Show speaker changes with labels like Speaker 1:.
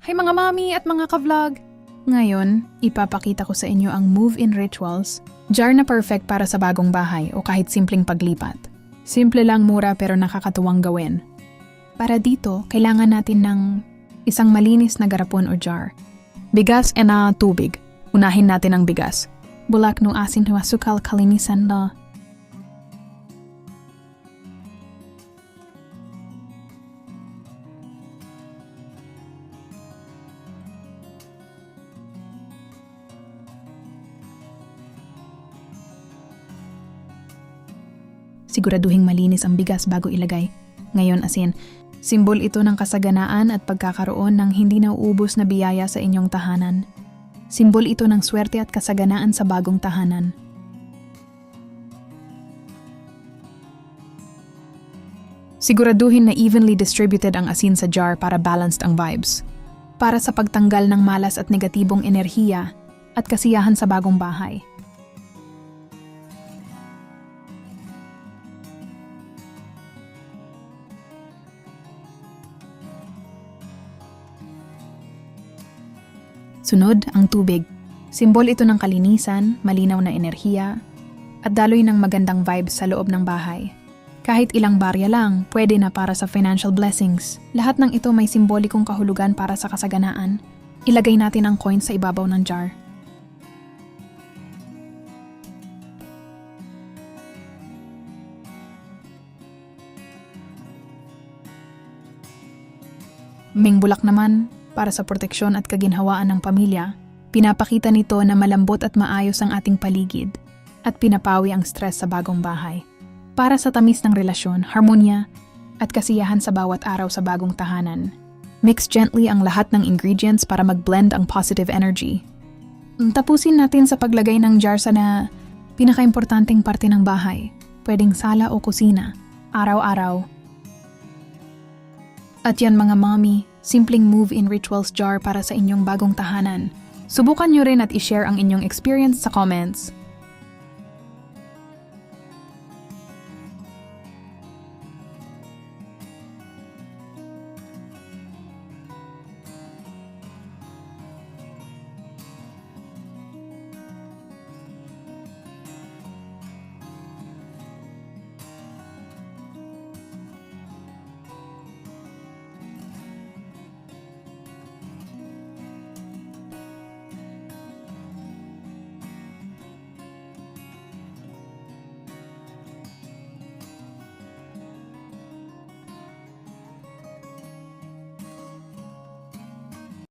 Speaker 1: Hi mga mami at mga ka-vlog! Ngayon, ipapakita ko sa inyo ang move-in rituals, jar na perfect para sa bagong bahay o kahit simpleng paglipat. Simple lang, mura pero nakakatuwang gawin. Para dito, kailangan natin ng isang malinis na garapon o jar. Bigas and tubig. Unahin natin ang bigas. Bulak no asin no asukal kalinisan na. Siguraduhing malinis ang bigas bago ilagay. Ngayon asin, simbol ito ng kasaganaan at pagkakaroon ng hindi nauubos na biyaya sa inyong tahanan. Simbol ito ng swerte at kasaganaan sa bagong tahanan. Siguraduhin na evenly distributed ang asin sa jar para balanced ang vibes. Para sa pagtanggal ng malas at negatibong enerhiya at kasiyahan sa bagong bahay. Sunod, ang tubig. Simbol ito ng kalinisan, malinaw na enerhiya, at daloy ng magandang vibes sa loob ng bahay. Kahit ilang barya lang, pwede na para sa financial blessings. Lahat ng ito may simbolikong kahulugan para sa kasaganaan. Ilagay natin ang coins sa ibabaw ng jar. Mingbulak naman, para sa proteksyon at kaginhawaan ng pamilya, pinapakita nito na malambot at maayos ang ating paligid at pinapawi ang stress sa bagong bahay. Para sa tamis ng relasyon, harmonya at kasiyahan sa bawat araw sa bagong tahanan. Mix gently ang lahat ng ingredients para mag-blend ang positive energy. Tapusin natin sa paglagay ng jar sa pinakaimportanteng parte ng bahay, pwedeng sala o kusina, araw-araw. At yan mga mommy, simpleng move-in rituals jar para sa inyong bagong tahanan. Subukan nyo rin at i-share ang inyong experience sa comments.